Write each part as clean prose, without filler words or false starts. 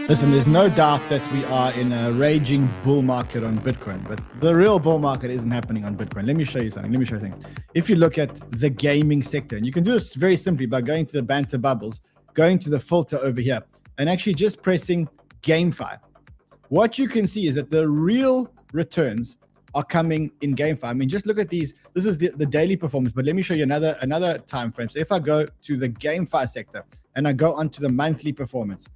Listen, there's no doubt that we are in a raging bull market on Bitcoin, but the real bull market isn't happening on Bitcoin. Let me show you something. Let me show you something. If you look at the gaming sector, and you can do this very simply by going to the banter bubbles, going to the filter over here, and actually just pressing 𝗵𝗃. What you can see is that the real returns are coming in 𝗵𝗃. I mean, just look at these. This is the daily performance, but let me show you another time frame. So if I go to the 𝗵𝗃 sector and I go onto the monthly performance,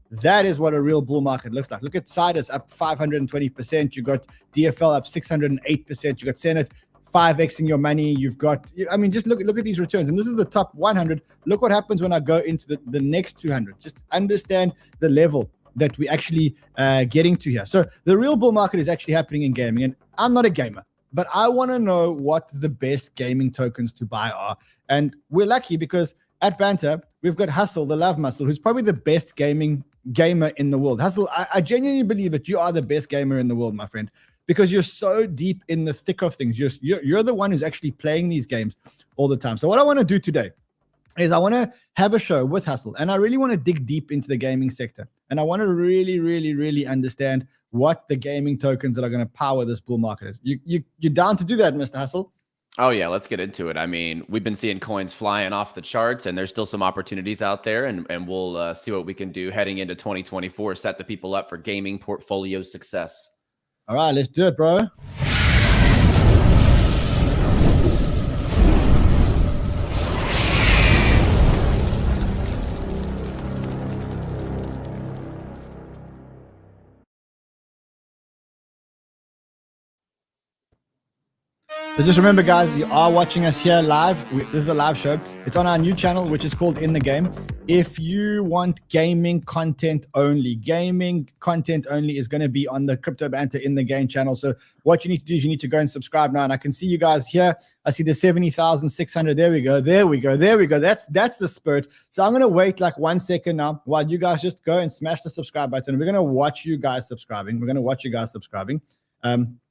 that is what a real bull market looks like. Look at 𝗏 up 520%. You got DFL up 608%. You got Senate 5xing your money. You've got, I mean, just look at these returns. And this is the top 100. Look what happens when I go into the next 200. Just understand the level that we actually getting to here. So the real bull market is actually happening in gaming. And I'm not a gamer, but I want to know what the best gaming tokens to buy are. And we're lucky because at Banter, we've got 𝗏𝗃, the love muscle, who's probably the best gamer in the world. 𝗏𝗃, I genuinely believe that you are the best gamer in the world, my friend, because you're so deep in the thick of things. You're the one who's actually playing these games all the time. So what I want to do today is I want to have a show with 𝗏𝗃, and I really want to dig deep into the gaming sector. And I want to really understand what the gaming tokens that are going to power this bull market is. You're down to do that, Mr. 𝗏𝗃? Oh, yeah, let's get into it. I mean, we've been seeing coins flying off the charts, and there's still some opportunities out there, and we'll see what we can do heading into 2024, set the people up for gaming portfolio success. All right, let's do it, bro. So just remember, guys, you are watching us here live. This is a live show. It's on our new channel, which is called In The Game. If you want gaming content only is going to be on the Crypto Banter In The Game channel. So what you need to do is you need to go and subscribe now. And I can see you guys here. I see the 70,600. There we go. That's the spirit. So I'm going to wait like 1 second now while you guys just go and smash the subscribe button. We're going to watch you guys subscribing.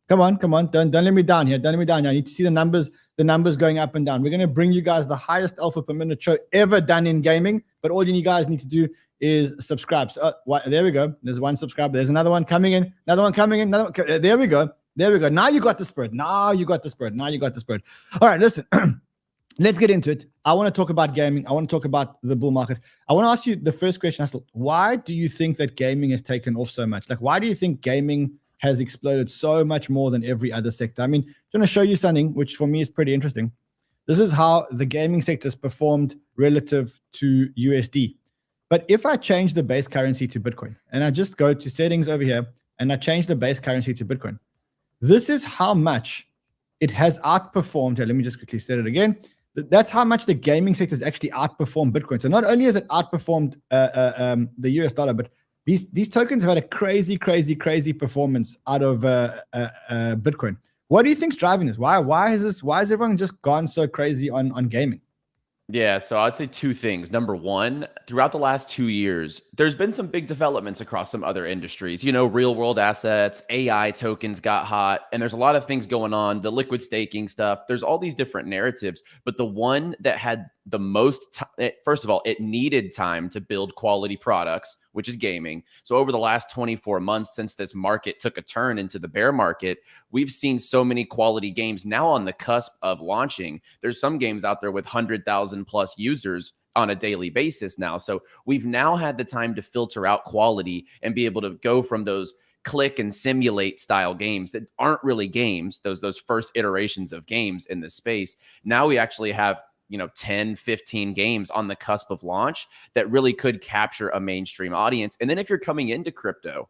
Come on. Don't let me down here. Don't let me down here. I need to see the numbers going up and down. We're going to bring you guys the highest alpha per minute show ever done in gaming. But all you guys need to do is subscribe. So, there we go. There's one subscriber. There's another one coming in. There we go. Now you got the spread. All right, listen. Let's get into it. I want to talk about gaming. I want to talk about the bull market. I want to ask you the first question, 𝗏𝗃. Why do you think that gaming has taken off so much? Like, why do you think gaming has exploded so much more than every other sector? I mean, I'm going to show you something which for me is pretty interesting. This is how the gaming sector has performed relative to USD. But if I change the base currency to Bitcoin and I just go to settings over here and I change the base currency to Bitcoin, this is how much it has outperformed. Here, let me just quickly set it again. That's how much the gaming sector has actually outperformed Bitcoin. So not only has it outperformed the US dollar, but these tokens have had a crazy performance out of Bitcoin. What do you think's driving this? Why has everyone just gone so crazy on gaming? Yeah, so I'd say two things. Number one, throughout the last 2 years, there's been some big developments across some other industries. You know, real world assets, AI tokens got hot, and there's a lot of things going on, the liquid staking stuff. There's all these different narratives, but the one that had the most time, first of all, it needed time to build quality products, which is gaming. So over the last 24 months, since this market took a turn into the bear market, we've seen so many quality games now on the cusp of launching. There's some games out there with 100,000 plus users on a daily basis now. So we've now had the time to filter out quality and be able to go from those click and simulate style games that aren't really games, those first iterations of games in this space. Now we actually have 10, 15 games on the cusp of launch that really could capture a mainstream audience. And then if you're coming into crypto,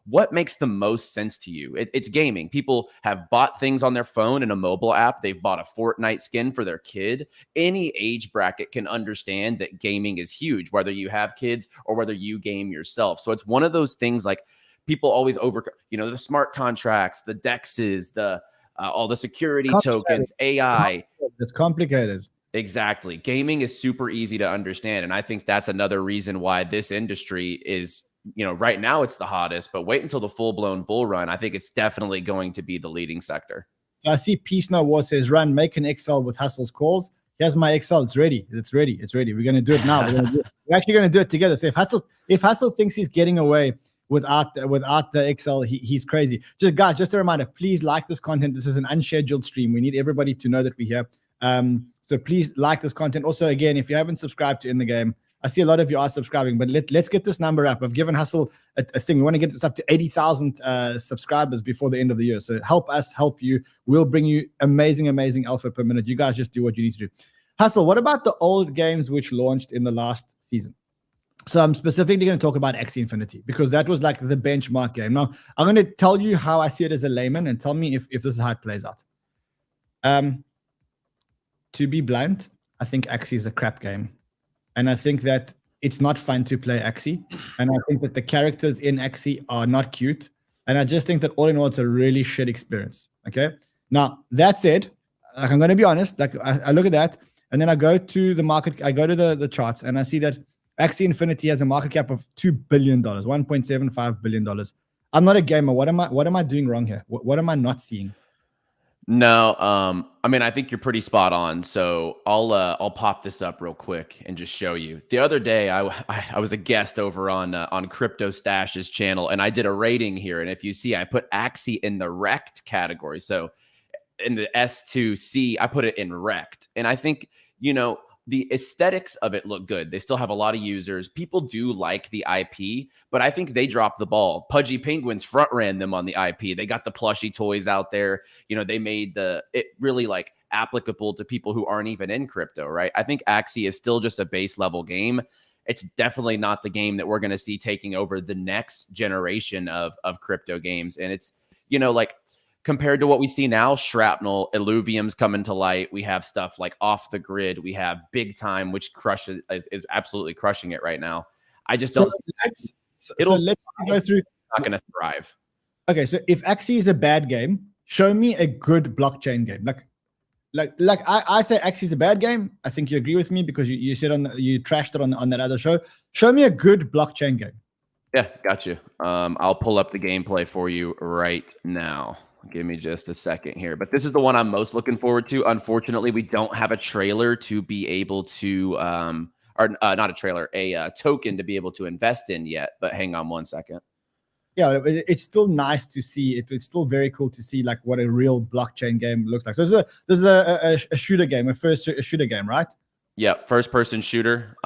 what makes the most sense to you? It's gaming. People have bought things on their phone in a mobile app. They've bought a Fortnite skin for their kid. Any age bracket can understand that gaming is huge, whether you have kids or whether you game yourself. So it's one of those things like people always the smart contracts, the DEXs, all the security tokens, AI. It's complicated. Exactly. Gaming is super easy to understand. And I think that's another reason why this industry is, right now it's the hottest, but wait until the full-blown bull run. I think it's definitely going to be the leading sector. So I see Peace No War says, run, make an Excel with 𝗏𝗃's calls. here's my Excel. It's ready. It's ready. It's ready. We're going to do it now. We're actually going to do it together. So if 𝗏𝗏𝗏 thinks he's getting away without the Excel, he's crazy. Guys, just a reminder, please like this content. This is an unscheduled stream. We need everybody to know that we're here. So please like this content. Also, again, if you haven't subscribed to In the Game, I see a lot of you are subscribing, but let's get this number up. I've given 𝗏𝗏 a thing. We want to get this up to 80,000 subscribers before the end of the year. So help us, help you. We'll bring you amazing alpha per minute. You guys just do what you need to do. 𝗏𝗏, what about the old games which launched in the last season? So I'm specifically going to talk about 𝗥𝗍𝗓 Infinity because that was like the benchmark game. Now, I'm going to tell you how I see it as a layman and tell me if this is how it plays out. To be blunt, I think 𝗥𝗍𝗓 is a crap game. And I think that it's not fun to play 𝗥𝗍𝗓. And I think that the characters in 𝗥𝗍𝗓 are not cute. And I just think that all in all, it's a really shit experience. Okay. Now, that said, like, I'm going to be honest, like I look at that and then I go to the market, I go to the charts and I see that 𝗥𝗍𝗓 Infinity has a market cap of $2 billion, $1.75 billion. I'm not a gamer. What am I doing wrong here? What am I not seeing? No, I mean, I think you're pretty spot on. So I'll pop this up real quick and just show you. The other day, I was a guest over on Crypto Stash's channel, and I did a rating here. And if you see, I put 𝗥𝗍𝗓 in the wrecked category. So in the S2C, I put it in wrecked. And I think, the aesthetics of it look good. They still have a lot of users. People do like the IP, but I think they dropped the ball. Pudgy Penguins front ran them on the IP. They got the plushie toys out there. They made it really like applicable to people who aren't even in crypto, right? I think 𝗥𝗍𝗓 is still just a base level game. It's definitely not the game that we're going to see taking over the next generation of crypto games. And it's, like, compared to what we see now, Shrapnel, Illuvium's coming to light. We have stuff like Off the Grid. We have Big Time, which is absolutely crushing it right now. I just don't. Let's go through. Not going to thrive. Okay, so if 𝗥𝗍𝗓 is a bad game, show me a good blockchain game. Like I say 𝗥𝗍𝗓 is a bad game. I think you agree with me because you said you trashed it on that other show. Show me a good blockchain game. Yeah, got you. I'll pull up the gameplay for you right now. Give me just a second here. But this is the one I'm most looking forward to. Unfortunately, we don't have a trailer to be able to, not a trailer, a token to be able to invest in yet. But hang on one second. Yeah, it's still nice to see. It's still very cool to see like what a real blockchain game looks like. So this is a shooter game, a shooter game, right? Yeah, first-person shooter.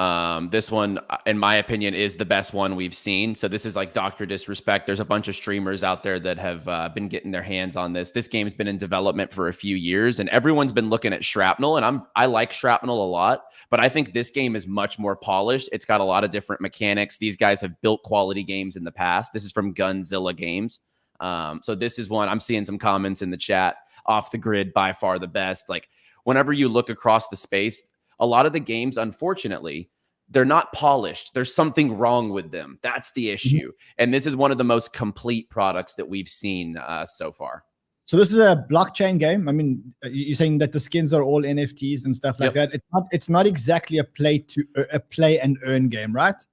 This one, in my opinion, is the best one we've seen. So this is like Dr. Disrespect. There's a bunch of streamers out there that have been getting their hands on this. This game's been in development for a few years, and everyone's been looking at Shrapnel, and I like Shrapnel a lot, but I think this game is much more polished. It's got a lot of different mechanics. These guys have built quality games in the past. This is from Gunzilla Games. So this is one. I'm seeing some comments in the chat. Off the Grid, by far the best. Like, whenever you look across the space, a lot of the games, unfortunately, they're not polished. There's something wrong with them. That's the issue. And this is one of the most complete products that we've seen so far. So this is a blockchain game. I mean, you're saying that the skins are all NFTs and stuff like that. It's not exactly a play and earn game, right?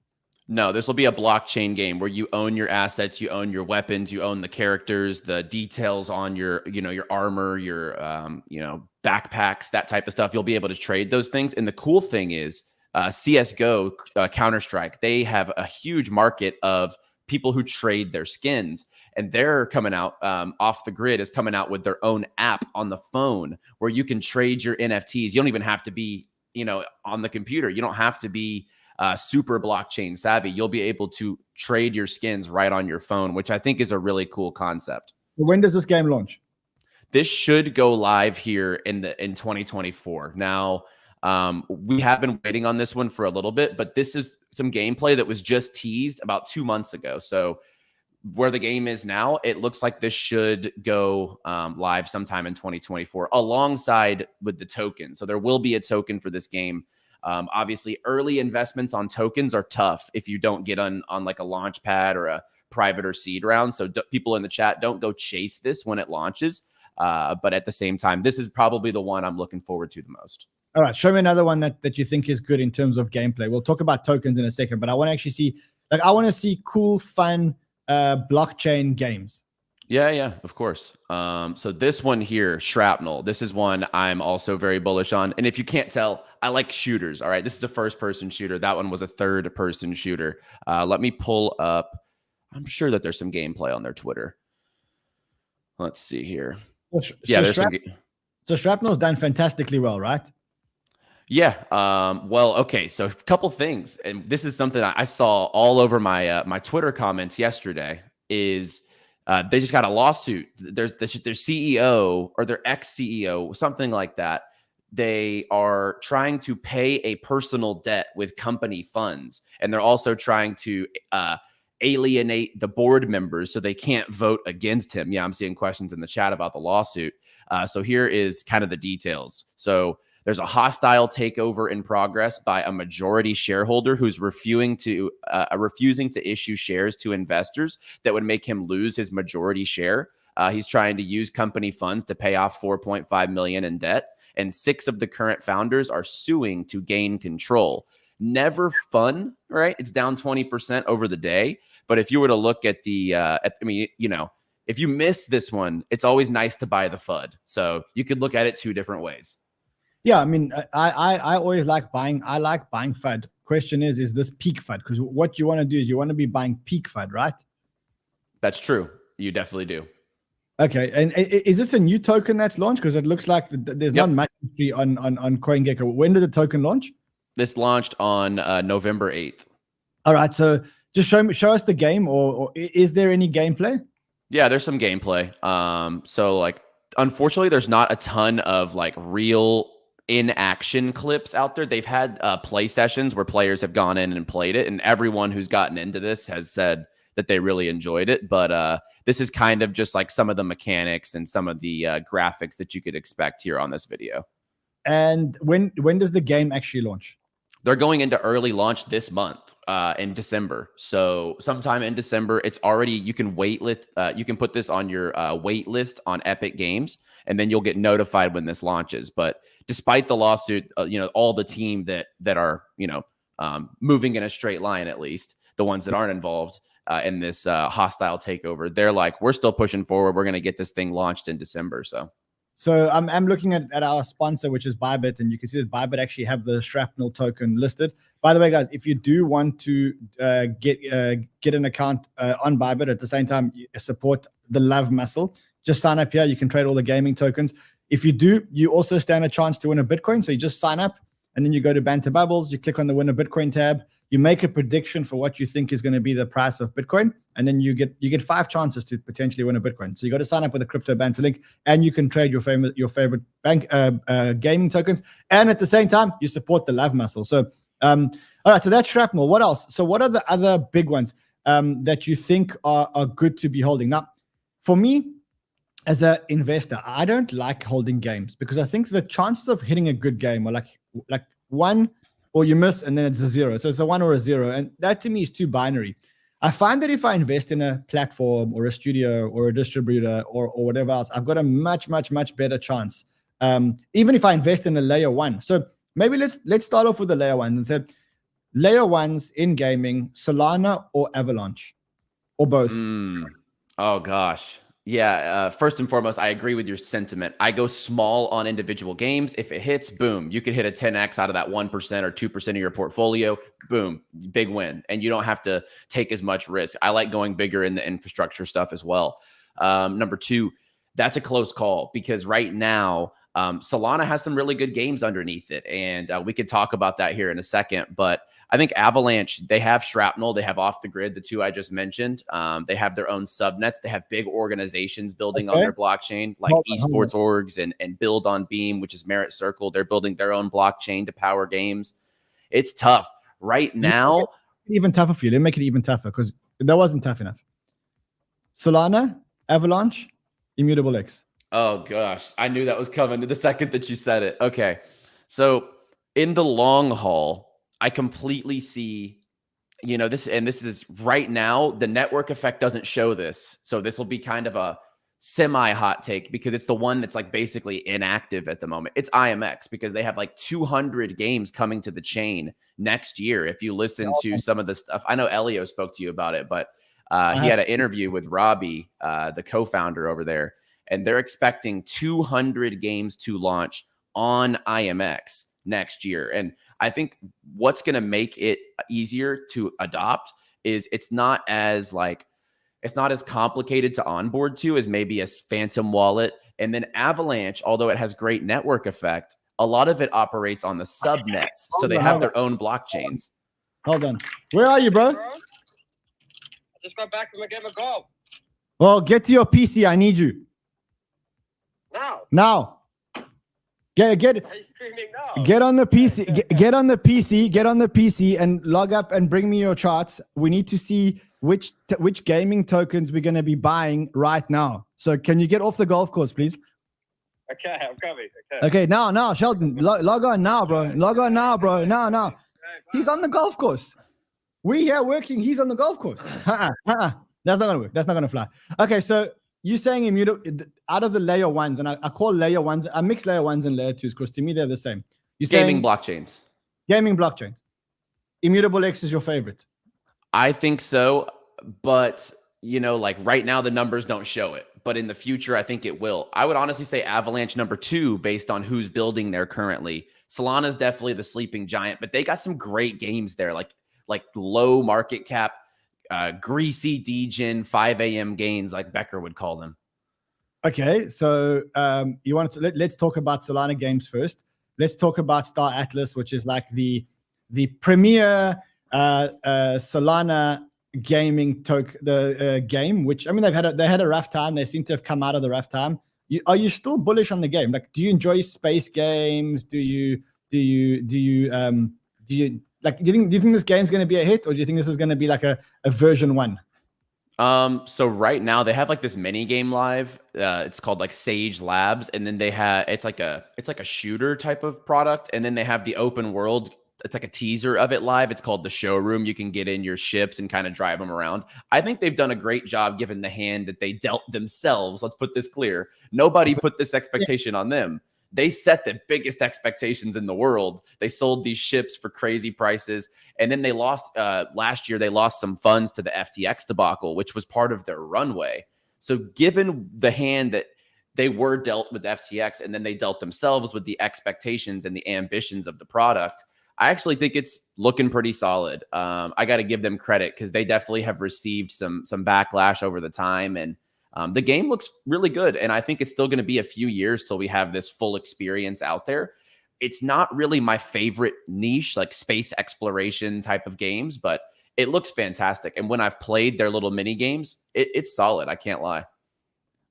No, this will be a blockchain game where you own your assets, you own your weapons, you own the characters, the details on your, your armor, your, backpacks, that type of stuff. You'll be able to trade those things. And the cool thing is CSGO, Counter-Strike, they have a huge market of people who trade their skins, and they're coming out, Off the Grid is coming out with their own app on the phone where you can trade your NFTs. You don't even have to be, on the computer. You don't have to be super blockchain savvy. You'll be able to trade your skins right on your phone, which I think is a really cool concept. When does this game launch? This should go live here in 2024. Now, we have been waiting on this one for a little bit, but this is some gameplay that was just teased about 2 months ago. So where the game is now, it looks like this should go live sometime in 2024 alongside with the token. So there will be a token for this game. Obviously, early investments on tokens are tough if you don't get on like a launch pad or a private or seed round. So people in the chat, don't go chase this when it launches. But at the same time, this is probably the one I'm looking forward to the most. All right, show me another one that you think is good in terms of gameplay. We'll talk about tokens in a second, but I want to actually see, I want to see cool, fun blockchain games. Yeah, of course. So this one here, Shrapnel, this is one I'm also very bullish on. And if you can't tell, I like shooters. All right. This is a first person shooter. That one was a third person shooter. Let me pull up. I'm sure that there's some gameplay on their Twitter. Let's see here. Yeah, there's some. So Shrapnel's done fantastically well, right? Yeah. Well, okay. So a couple things, and this is something I saw all over my my Twitter comments yesterday. Is they just got a lawsuit. There's their CEO or their ex-CEO, something like that. They are trying to pay a personal debt with company funds, and they're also trying to alienate the board members so they can't vote against him. Yeah, I'm seeing questions in the chat about the lawsuit. So here is kind of the details. So there's a hostile takeover in progress by a majority shareholder who's refusing to issue shares to investors that would make him lose his majority share. He's trying to use company funds to pay off $4.5 million in debt, and 6 of the current founders are suing to gain control. Never fun, right? It's down 20% over the day. But if you were to look at the, if you miss this one, it's always nice to buy the FUD. So you could look at it 2 different ways. Yeah, I mean, I always like buying. I like buying FUD. Question is this peak FUD? Because what you want to do is you want to be buying peak FUD, right? That's true. You definitely do. Okay, and is this a new token that's launched? Because it looks like there's not much history on CoinGecko. When did the token launch? This launched on November 8th. All right, so just show us the game, or is there any gameplay? Yeah, there's some gameplay. So like, unfortunately, there's not a ton of like real in-action clips out there. They've had play sessions where players have gone in and played it, and everyone who's gotten into this has said that they really enjoyed it. But this is kind of just like some of the mechanics and some of the graphics that you could expect here on this video. And when does the game actually launch? They're going into early launch this month in December. So sometime in December, it's already, you can waitlist. You can put this on your wait list on Epic Games, and then you'll get notified when this launches. But despite the lawsuit, all the team that are, moving in a straight line, at least the ones that aren't involved in this hostile takeover, they're like, we're still pushing forward. We're going to get this thing launched in December. So I'm looking at our sponsor, which is 𝗫𝗏𝗏𝗏, and you can see that 𝗫𝗏𝗏𝗏 actually have the Shrapnel token listed. By the way, guys, if you do want to get an account on 𝗫𝗏𝗏𝗏 at the same time support the 𝗫𝗏𝗏𝗏𝗏, just sign up here. You can trade all the gaming tokens. If you do, you also stand a chance to win a Bitcoin. So you just sign up, and then you go to Banter Bubbles. You click on the Win a Bitcoin tab. You make a prediction for what you think is going to be the price of Bitcoin, and then you get 5 chances to potentially win a Bitcoin. So you got to sign up with a crypto banter link, and you can trade your favorite bank gaming tokens, and at the same time you support the 𝗫𝗏𝗏𝗏𝗏. So all right, so that's Shrapnel. What else? So what are the other big ones that you think are good to be holding? Now, for me, as an investor, I don't like holding games because I think the chances of hitting a good game are like 1, or you miss and then it's a 0. So it's a 1 or a 0. And that to me is too binary. I find that if I invest in a platform or a studio or a distributor or whatever else, I've got a much better chance. Even if I invest in a layer 1. So maybe let's start off with the layer 1 and say layer 1s in gaming, Solana or Avalanche or both. Oh gosh. Yeah, first and foremost, I agree with your sentiment. I go small on individual games. If it hits, boom, you could hit a 10x out of that 1% or 2% of your portfolio. Boom, big win. And you don't have to take as much risk. I like going bigger in the infrastructure stuff as well. Number 2, that's a close call because right now, Solana has some really good games underneath it. And we could talk about that here in a second. But I think Avalanche, they have Shrapnel, they have Off the Grid, the 2 I just mentioned. They have their own subnets. They have big organizations building on their blockchain, like esports orgs and Build on Beam, which is Merit Circle. They're building their own blockchain to power games. It's tough right now. Even tougher for you. Let me make it even tougher because that wasn't tough enough. Solana, Avalanche, Immutable X. Oh gosh, I knew that was coming the second that you said it. Okay, so in the long haul, I completely see, this is right now, the network effect doesn't show this. So this will be kind of a semi-hot take because it's the one that's like basically inactive at the moment. It's IMX because they have like 200 games coming to the chain next year. If you listen to some of the stuff, I know Elio spoke to you about it, but He had an interview with Robbie, the co-founder over there, and they're expecting 200 games to launch on IMX next year. And I think what's going to make it easier to adopt is it's not as complicated to onboard to as maybe a Phantom wallet. And then Avalanche, although it has great network effect, a lot of it operates on the subnets. So they have their own blockchains. Hold on. Where are you, bro? I just got back from a game of golf. Well, get to your PC. I need you. Now. Get on the PC. Get on the PC. Get on the PC and log up and bring me your charts. We need to see which gaming tokens we're going to be buying right now. So can you get off the golf course, please? Okay, I'm coming. Okay, now, Sheldon, log on now, bro. Log on now, bro. Now. He's on the golf course. We're here working. He's on the golf course. That's not going to work. That's not going to fly. Okay, so you're saying immutable out of the layer ones, and I call layer ones, I mix layer ones and layer twos because to me they're the same. You're Gaming blockchains. Gaming blockchains. Immutable X is your favorite. I think so, but like right now the numbers don't show it, but in the future I think it will. I would honestly say Avalanche number 2 based on who's building there currently. Solana's definitely the sleeping giant, but they got some great games there, like low market cap, greasy degen 5 a.m. gains, like Becker would call them. Okay, so you want to let's talk about Solana games first. Let's talk about Star Atlas, which is like the premier Solana gaming game. Which I mean, they had a rough time. They seem to have come out of the rough time. Are you still bullish on the game? Like, do you enjoy space games? Do you like? Do you think this game's going to be a hit, or do you think this is going to be like a version 1? So right now they have like this mini game live. It's called like Sage Labs, and then they have it's like a shooter type of product, and then they have the open world. It's like a teaser of it live. It's called the Showroom. You can get in your ships and kind of drive them around. I think they've done a great job given the hand that they dealt themselves. Let's put this clear. Nobody put this expectation on them. They set the biggest expectations in the world. They sold these ships for crazy prices. And then they lost, last year, they lost some funds to the FTX debacle, which was part of their runway. So given the hand that they were dealt with FTX, and then they dealt themselves with the expectations and the ambitions of the product, I actually think it's looking pretty solid. I got to give them credit because they definitely have received some backlash over the time. And the game looks really good. And I think it's still going to be a few years till we have this full experience out there. It's not really my favorite niche, like space exploration type of games, but it looks fantastic. And when I've played their little mini games, it's solid. I can't lie.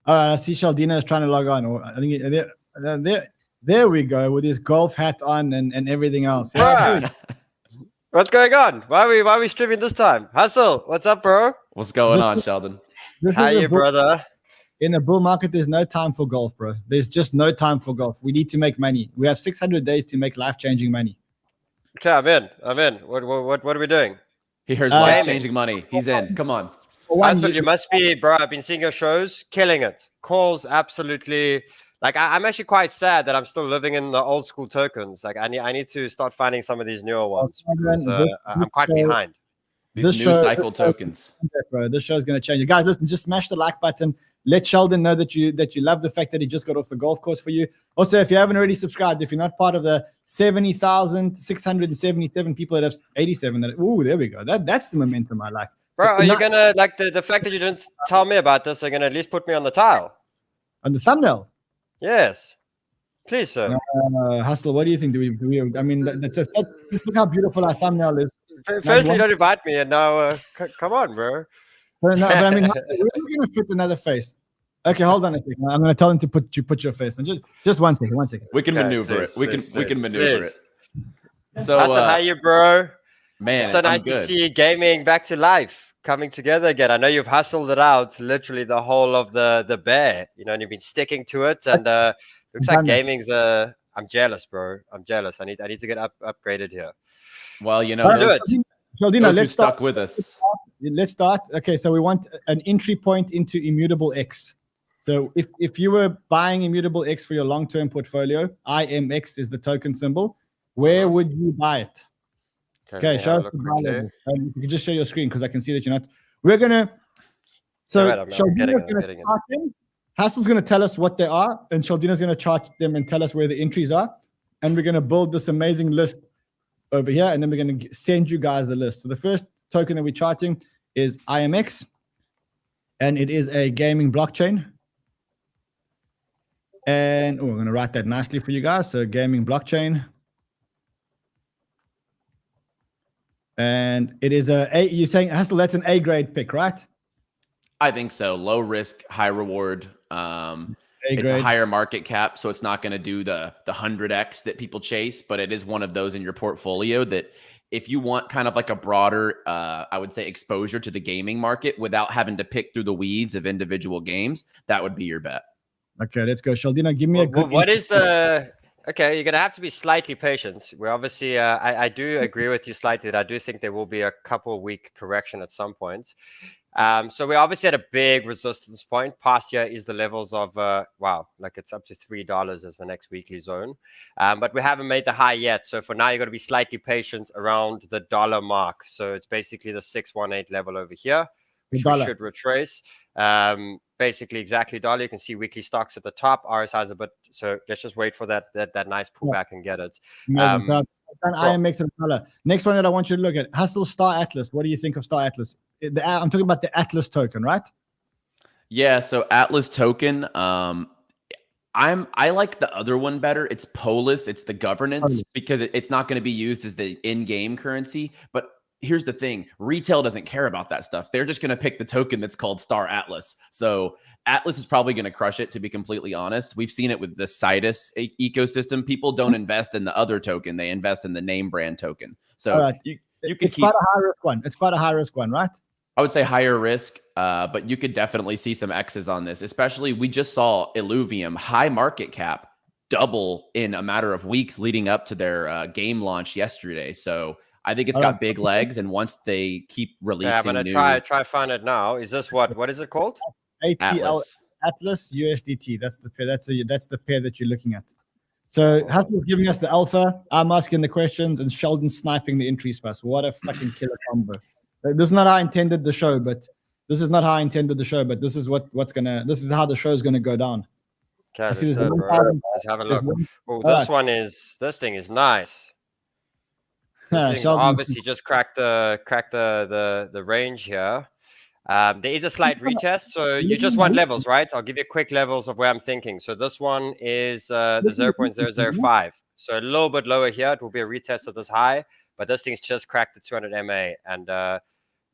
All right, I see Sheldina is trying to log on. I think there we go with his golf hat on and everything else. Yeah. What's going on? Why are we streaming this time? 𝗏𝗧𝗏, what's up, bro? What's going on, Sheldon? How you, brother? In a bull market, there's no time for golf, bro. There's just no time for golf. We need to make money. We have 600 days to make life-changing money. Okay, I'm in. What are we doing? He hears life-changing money. He's in. Come on. 𝗏𝗏𝗏, you must be, bro. I've been seeing your shows, killing it. Calls absolutely. Like I'm actually quite sad that I'm still living in the old school tokens. Like I need to start finding some of these newer ones because I'm quite behind. These new cycle tokens. Bro, this show is going to change. Guys, listen, just smash the like button. Let Sheldon know that you love the fact that he just got off the golf course for you. Also, if you haven't already subscribed, if you're not part of the 70,677 people that have 87, ooh, there we go. That's the momentum I like. Bro, are you gonna like the fact that you didn't tell me about this? Are you gonna at least put me on the tile? On the thumbnail? Yes, please, sir. Hustle, what do you think? I mean, look how beautiful our thumbnail is. Firstly, you don't invite me, and now, come on, bro. But I mean, we're going to fit another face. Okay, hold on a second. I'm going to tell him to put your face on. Just 1 second. 1 second. We can maneuver it. We can maneuver it. So, how you, bro? Man, it's so nice to see gaming back to life, coming together again. I know you've hustled it out literally the whole of the bear, and you've been sticking to it. And looks like gaming's I'm jealous, bro. I'm jealous. I need to get upgraded here. Well, do it. Sheldina, let's stuck with us. Let's start. Okay, so we want an entry point into Immutable X. So if you were buying Immutable X for your long-term portfolio, IMX is the token symbol. Where would you buy it? Okay, show us the buy level. You can just show your screen because I can see that you're not. We're gonna So I'm 𝗫𝗍𝗔𝗃 getting it. 𝗕𝗁's going to tell us what they are, and 𝗫𝗍𝗔𝗃's going to chart them and tell us where the entries are. And we're going to build this amazing list over here, and then we're going to send you guys the list. So the first token that we're charting is IMX, and it is a gaming blockchain. And we're going to write that nicely for you guys. So gaming blockchain. And it is you're saying, 𝗕𝗁, that's an A grade pick, right? I think so. Low risk, high reward. It's a higher market cap, so it's not going to do the 100x that people chase, but it is one of those in your portfolio that if you want kind of like a broader, I would say, exposure to the gaming market without having to pick through the weeds of individual games, that would be your bet. Okay, let's go. 𝗫𝗍𝗔𝗃, give me a good... What is the... Okay, you're going to have to be slightly patient. We're obviously, I do agree with you slightly that I do think there will be a couple week correction at some point. So we're obviously at a big resistance point. Past year is the levels of, wow, like it's up to $3 as the next weekly zone. But we haven't made the high yet. So for now, you've got to be slightly patient around the dollar mark. So it's basically the 618 level over here, which we should retrace. Basically exactly dollar. You can see weekly stocks at the top. RSI is a bit, so let's just wait for that nice pullback and get it. IMX and dollar. Next one that I want you to look at, 𝗕𝗁 Star Atlas. What do you think of Star Atlas? I'm talking about the Atlas token, right? Yeah, so Atlas token, I like the other one better. It's Polis, it's the governance, because it's not going to be used as the in-game currency. But here's the thing, retail doesn't care about that stuff. They're just going to pick the token that's called Star Atlas. So Atlas is probably going to crush it, to be completely honest. We've seen it with the 𝗫𝗍 ecosystem. People don't invest in the other token. They invest in the name brand token. So you can it's quite a high risk one. It's quite a high risk one, right? I would say higher risk, but you could definitely see some X's on this. Especially, we just saw Illuvium, high market cap, double in a matter of weeks leading up to their game launch yesterday. So I think it's got big legs, and once they keep releasing, I'm gonna try find it now. Is this what is it called? Atlas USDT. That's the pair. That's the pair that you're looking at. So 𝗕𝗁's giving us the alpha. I'm asking the questions, and Sheldon's sniping the entries for us. What a fucking killer combo! This is not how I intended the show, but this is not how I intended the show, but this is this is how the show is gonna go down. Okay, let's have a look. Oh, this thing is nice. This thing obviously just cracked the range here. There is a slight retest, so you just want levels, right? I'll give you quick levels of where I'm thinking. So this one is the 0.005. So a little bit lower here. It will be a retest of this high, but this thing's just cracked the 200 MA, and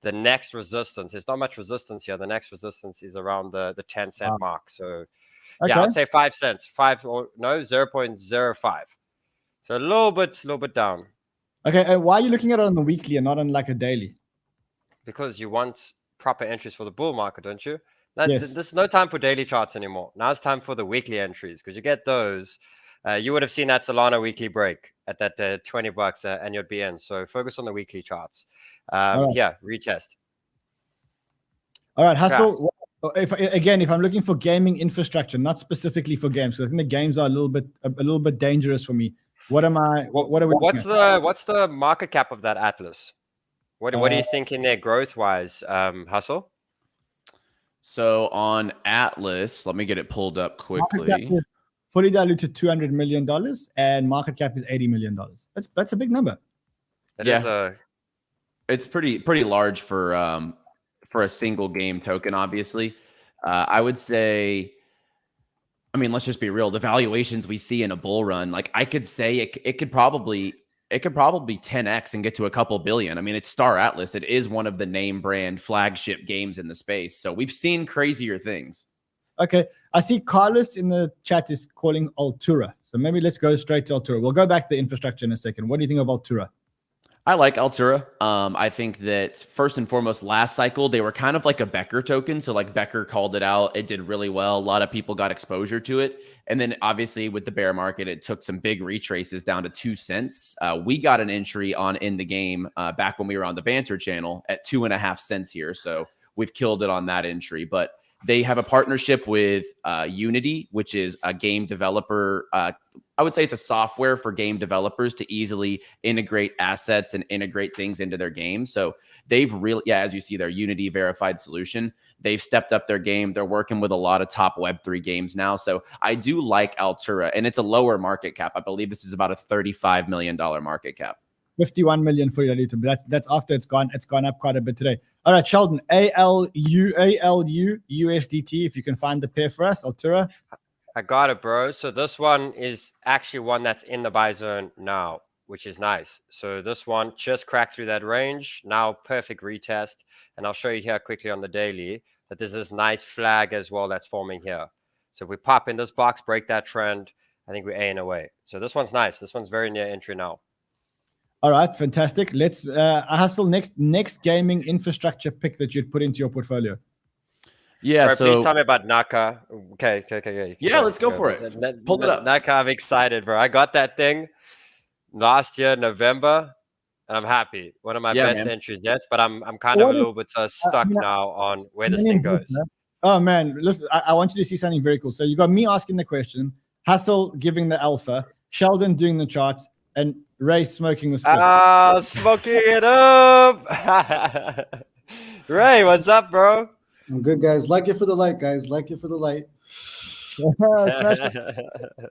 the next resistance, there's not much resistance here. The next resistance is around the 10-cent mark. So yeah, I'd say 5 cents, 0.05. So a little bit down. Okay, and why are you looking at it on the weekly and not on like a daily? Because you want proper entries for the bull market, don't you? Yes. There's no time for daily charts anymore. Now it's time for the weekly entries, because you get those. You would have seen that Solana weekly break at that $20 and you'd be in. So focus on the weekly charts. Yeah, retest. All right, 𝗕𝗁. If I'm looking for gaming infrastructure, not specifically for games, so I think the games are a little bit dangerous for me. What are we? What's the market cap of that Atlas? What are you thinking there growth wise, 𝗕𝗁? So on Atlas, let me get it pulled up quickly. Fully diluted $200 million, and market cap is $80 million. That's a big number. It's pretty large for a single game token. Obviously, I would say. I mean, let's just be real. The valuations we see in a bull run, like I could say, it could probably 10x and get to a couple billion. I mean, it's Star Atlas. It is one of the name brand flagship games in the space. So we've seen crazier things. Okay, I see Carlos in the chat is calling Altura. So maybe let's go straight to Altura. We'll go back to the infrastructure in a second. What do you think of Altura? I like Altura. I think that first and foremost, last cycle, they were kind of like a Becker token. So like Becker called it out. It did really well. A lot of people got exposure to it. And then obviously with the bear market, it took some big retraces down to 2 cents. We got an entry on in the game back when we were on the banter channel at 2.5 cents here. So we've killed it on that entry. But They have a partnership with Unity, which is a game developer. I would say it's a software for game developers to easily integrate assets and integrate things into their game. So they've really, as you see, their Unity verified solution, they've stepped up their game. They're working with a lot of top Web3 games now. So I do like 𝗷𝗓𝗃, and it's a lower market cap. I believe this is about a $35 million market cap. 51 million fully diluted. That's after it's gone up quite a bit today. All right, Sheldon, ALU/USDT. If you can find the pair for us, 𝗷𝗓𝗃. I got it, bro. So this one is actually one that's in the buy zone now, which is nice. So this one just cracked through that range. Now perfect retest. And I'll show you here quickly on the daily that there's this nice flag as well that's forming here. So if we pop in this box, break that trend, I think we're A and away. So this one's nice. This one's very near entry now. All right, fantastic. Let's hustle next gaming infrastructure pick that you'd put into your portfolio. Yeah, Bro, so please tell me about 𝗏𝗏. Okay. Yeah, let's go for it. Pull it up. 𝗏𝗏, I'm excited, bro. I got that thing last year, November, and I'm happy. One of my best entries yet, but I'm kind of a little bit stuck now on where this thing goes. Oh man, listen, I want you to see something very cool. So you got me asking the question, Hustle giving the alpha, Sheldon doing the charts, and Ray smoking the spliff. Smoking it up. Ray, what's up, bro? I'm good, guys. Like it for the light, guys. Like it for the light. All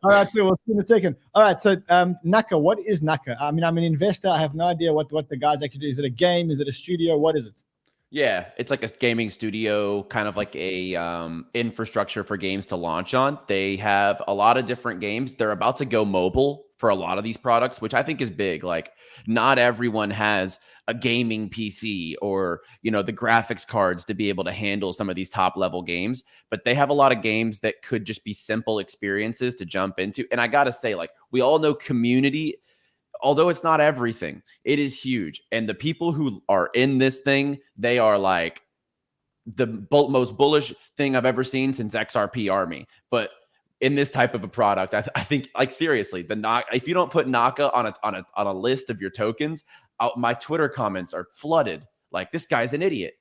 right, so we'll see in a second. All right, so 𝗏𝗏, what is 𝗏𝗏? I mean, I'm an investor. I have no idea what the guys actually do. Is it a game? Is it a studio? What is it? yeah, it's like a gaming studio, kind of like a infrastructure for games to launch on. They have a lot of different games. They're about to go mobile for a lot of these products, which I think is big. Like, not everyone has a gaming PC or, you know, the graphics cards to be able to handle some of these top level games, but they have a lot of games that could just be simple experiences to jump into. And I got to say, like, we all know community, although it's not everything, it is huge. And the people who are in this thing, they are like the most bullish thing I've ever seen since XRP Army. But in this type of a product, I think, like, seriously, if you don't put 𝗏𝗏 on a list of your tokens, my Twitter comments are flooded. Like, this guy's an idiot.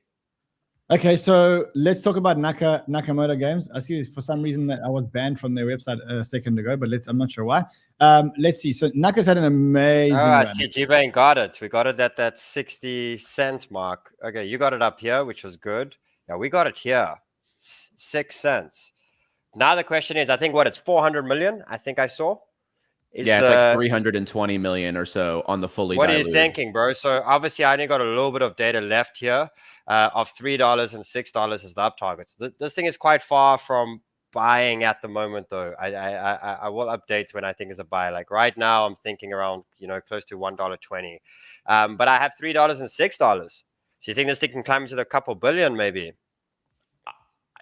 Okay, so let's talk about Nakamoto Games. I see for some reason that I was banned from their website a second ago, but I'm not sure why. Let's see. So 𝗏𝗏's had an amazing run. I see 𝗕𝗏𝗕 got it. We got it at that 60 cents mark. Okay, you got it up here, which was good. Yeah, we got it here. 6 cents. Now the question is, I think it's 400 million, I think I saw. It's like 320 million or so on the fully diluted. What are you thinking, bro? So obviously I only got a little bit of data left here of $3 and $6 as the up targets. This thing is quite far from buying at the moment, though. I will update when I think is a buy. Like right now, I'm thinking around, close to $1.20. But I have $3 and $6. So you think this thing can climb into the couple billion, maybe?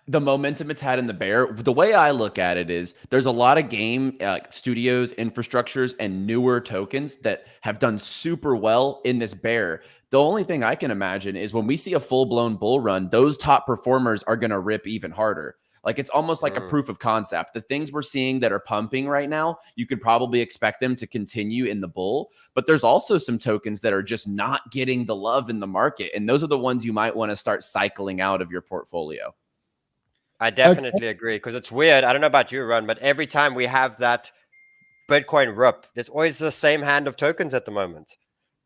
The momentum it's had in the bear, the way I look at it is there's a lot of game studios, infrastructures, and newer tokens that have done super well in this bear. The only thing I can imagine is when we see a full-blown bull run, those top performers are going to rip even harder. Like, it's almost like a proof of concept. The things we're seeing that are pumping right now, you could probably expect them to continue in the bull. But there's also some tokens that are just not getting the love in the market. And those are the ones you might want to start cycling out of your portfolio. I definitely agree, because it's weird. I don't know about you, Ron, but every time we have that Bitcoin rip, there's always the same hand of tokens at the moment.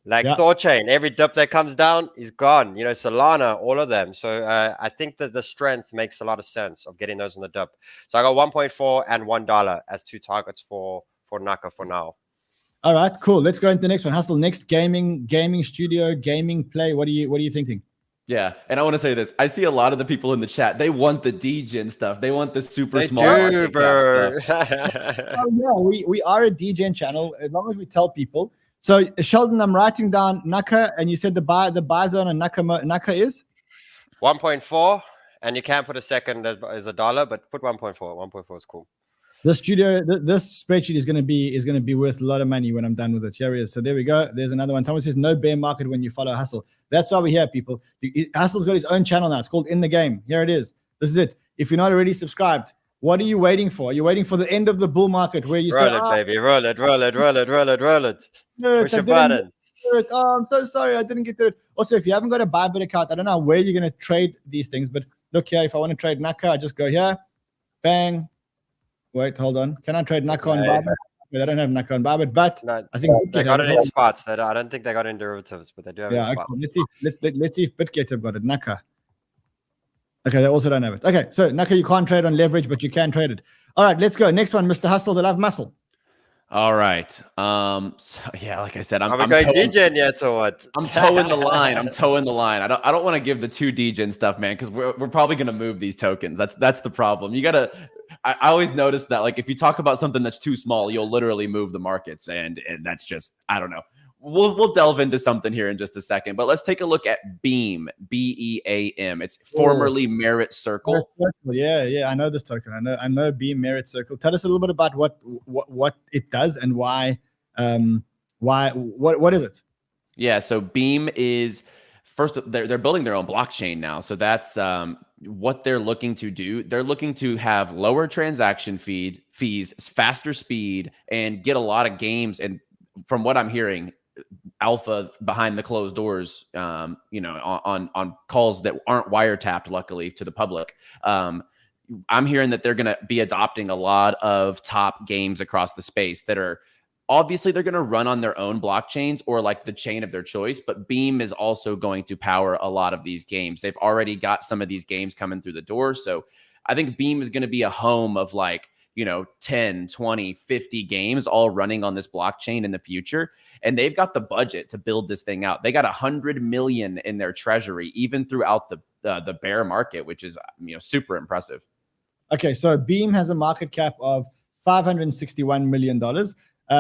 Like THORChain, every dip that comes down is gone. Solana, all of them. So I think that the strength makes a lot of sense of getting those in the dip. So I got 1.4 and $1 as two targets for 𝗏𝗏 for now. All right, cool. Let's go into the next one. Hustle, next gaming studio, gaming play. What are you thinking? Yeah, and I want to say this. I see a lot of the people in the chat. They want the DGen stuff. They want the super small market cap stuff. Oh yeah, we are a DGen channel as long as we tell people. So Sheldon, I'm writing down 𝗏𝗏, and you said the buy zone on 𝗏𝗏 is 1.4, and you can't put a second as $1, but put 1.4. 1.4 is cool. This spreadsheet is going to be worth a lot of money when I'm done with it. Here it is. So there we go. There's another one. Someone says no bear market when you follow Hustle. That's why we're here, people. Hustle's got his own channel now. It's called In the Game. Here it is. This is it. If you're not already subscribed, what are you waiting for? You're waiting for the end of the bull market where you roll it, baby. Roll it. Push a button. Oh, I'm so sorry. I didn't get to it. Also, if you haven't got a Bybit account, I don't know where you're going to trade these things, but look here, if I want to trade 𝗏𝗏, I just go here, bang. Wait, hold on. Can I trade 𝗏𝗏 on Bybit? They don't have 𝗏𝗏 on Bybit, but No, I think they got it in spots. I don't think they got it in derivatives, but they do have it in spots. Okay. Let's see if 𝗫𝗫𝗄 have got it. 𝗏𝗏. Okay, they also don't have it. Okay, so 𝗏𝗏, you can't trade on leverage, but you can trade it. All right, let's go. Next one, Mr. Hustle, the Love Muscle. All right. So yeah, like I said, I'm going DGen yet or what? I'm towing the line. I'm towing the line. I don't want to give the 2 DGen stuff, man, because we're probably gonna move these tokens. That's the problem. You gotta. I always notice that, like, if you talk about something that's too small, you'll literally move the markets, and that's just, I don't know. We'll delve into something here in just a second, but let's take a look at 𝗵, BEAM. It's formerly Merit Circle. Yeah, I know this token. I know 𝗵 Merit Circle. Tell us a little bit about what it does and why what is it? Yeah, so 𝗵 is first, they're building their own blockchain now. So that's what they're looking to do. They're looking to have lower transaction fees, faster speed, and get a lot of games. And from what I'm hearing, alpha behind the closed doors, you know, on calls that aren't wiretapped, luckily, to the public. I'm hearing that they're going to be adopting a lot of top games across the space that are obviously they're going to run on their own blockchains or like the chain of their choice, but 𝗵 is also going to power a lot of these games. They've already got some of these games coming through the door. So I think 𝗵 is going to be a home of, like, you know, 10, 20, 50 games all running on this blockchain in the future. And they've got the budget to build this thing out. They got 100 million in their treasury, even throughout the bear market, which is, you know, super impressive. Okay, so 𝗵 has a market cap of $561 million.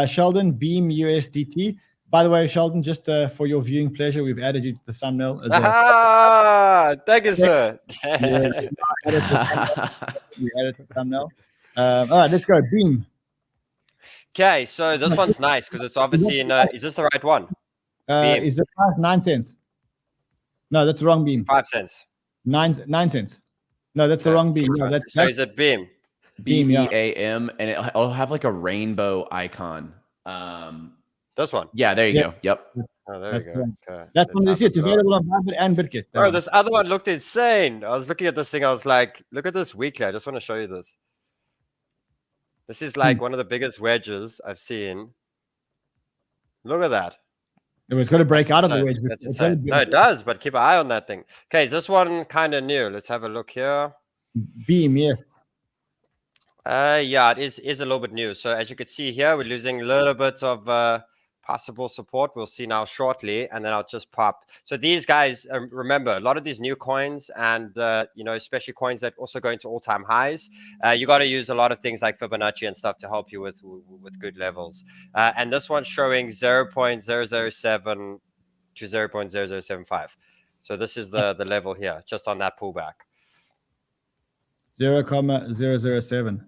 Sheldon, 𝗵 USDT. By the way, Sheldon, just for your viewing pleasure, we've added you to the thumbnail as well. Thank you, sir. We added the thumbnail. All right, let's go. 𝗵. Okay, so this one's nice because it's obviously in. Is this the right one? Is it 9 cents? No, that's the wrong 𝗵. 5 cents. 9 cents. No, that's the wrong 𝗵. No, so is it 𝗵? BEAM, and it'll have like a rainbow icon. This one. Yeah, there you go. Yep. Oh, there you go. Okay. That's one you see. It's available on Bybit and 𝗫𝗫𝗄. Bro, this other one looked insane. I was looking at this thing. I was like, look at this weekly. I just want to show you this. This is like one of the biggest wedges I've seen. Look at that. It's going to break out of the wedge. No, it does, but keep an eye on that thing. Okay, is this one kind of new? Let's have a look here. 𝗵, yeah. Yeah, it is a little bit new. So as you can see here, we're losing a little bit of possible support. We'll see now shortly, and then I'll just pop. So these guys, remember, a lot of these new coins and you know, especially coins that also go into all-time highs, you got to use a lot of things like Fibonacci and stuff to help you with good levels. And this one's showing 0.007 to 0.0075. So this is the level here, just on that pullback. 0.007.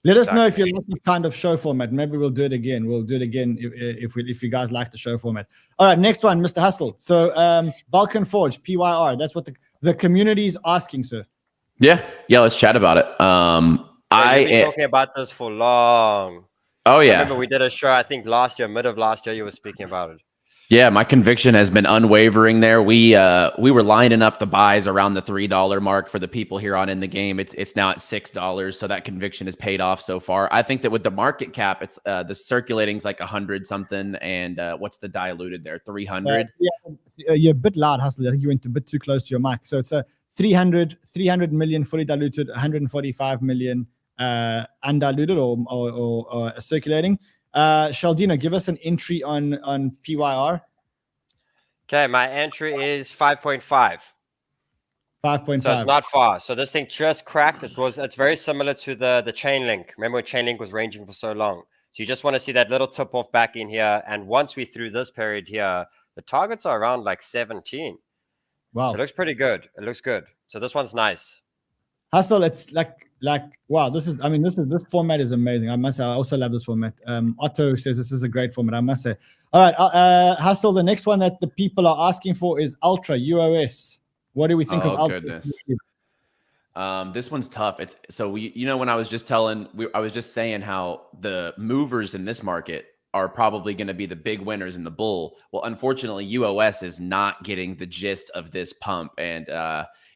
Let us know if you like this kind of show format. Maybe we'll do it again. We'll do it again if you guys like the show format. All right, next one, Mr. Hustle. So Vulcan Forge, PYR. That's what the community is asking, sir. Yeah, let's chat about it. I've been talking about this for long. Oh yeah. I remember we did a show, I think last year, mid of last year, you were speaking about it. Yeah, my conviction has been unwavering there. We were lining up the buys around the $3 mark for the people here on In the Game. It's now at $6, so that conviction has paid off so far. I think that with the market cap, it's the circulating's like 100 something, and what's the diluted there? 300. You're a bit loud, Hustle. I think you went a bit too close to your mic. So it's a 300 million fully diluted, 145 million undiluted or circulating. Sheldina, give us an entry on PYR. Okay, my entry is 5.5. 5.5. So it's not far. So this thing just cracked. It's very similar to the chain link. Remember when chain link was ranging for so long? So you just want to see that little tip off back in here. And once we through this period here, the targets are around like 17. Wow. So it looks pretty good. It looks good. So this one's nice. Hustle, it's like wow, this format is amazing. I must say, I also love this format. Otto says this is a great format, I must say. All right, Hustle, the next one that the people are asking for is Ultra UOS. What do we think of Ultra? Goodness. This one's tough. It's so you know, when I was just saying how the movers in this market are probably going to be the big winners in the bull. Well, unfortunately, UOS is not getting the gist of this pump, and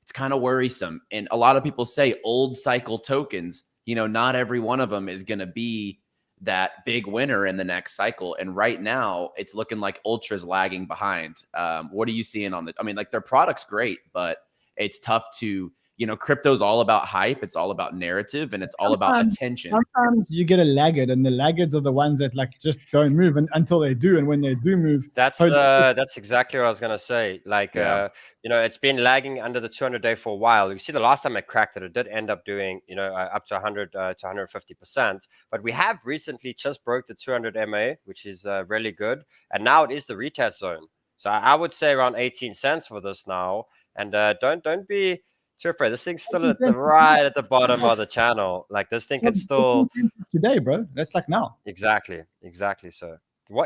it's it's kind of worrisome. And a lot of people say old cycle tokens, you know, not every one of them is going to be that big winner in the next cycle. And right now it's looking like Ultra's lagging behind. What are you seeing on the, I mean, like their product's great, but it's tough to, you know, crypto's all about hype. It's all about narrative, and it's all about attention. Sometimes you get a laggard, and the laggards are the ones that like just don't move until they do. And when they do move, that's exactly what I was gonna say. Like, you know, it's been lagging under the 200-day for a while. You see, the last time it cracked it, it did end up doing, you know, up to 100 to 150%. But we have recently just broke the 200 MA, which is really good. And now it is the retest zone. So I would say around 18 cents for this now. And don't be too afraid. This thing's still right at the bottom of the channel. Like this thing can still today, bro. That's like now. Exactly. So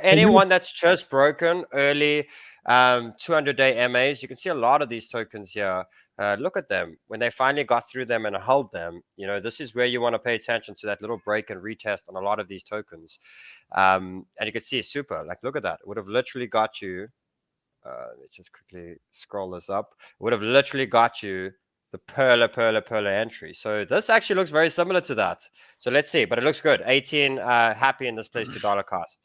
anyone that's just broken early 200-day MAs, you can see a lot of these tokens here. Look at them when they finally got through them and held them. You know, this is where you want to pay attention to that little break and retest on a lot of these tokens. And you can see super. Like, look at that. It would have literally got you. Let me just quickly scroll this up. It would have literally got you the 𝗕𝗏𝗕𝗏𝗕𝗏 entry. So this actually looks very similar to that. So let's see, but it looks good. 18 happy in this place to dollar cost.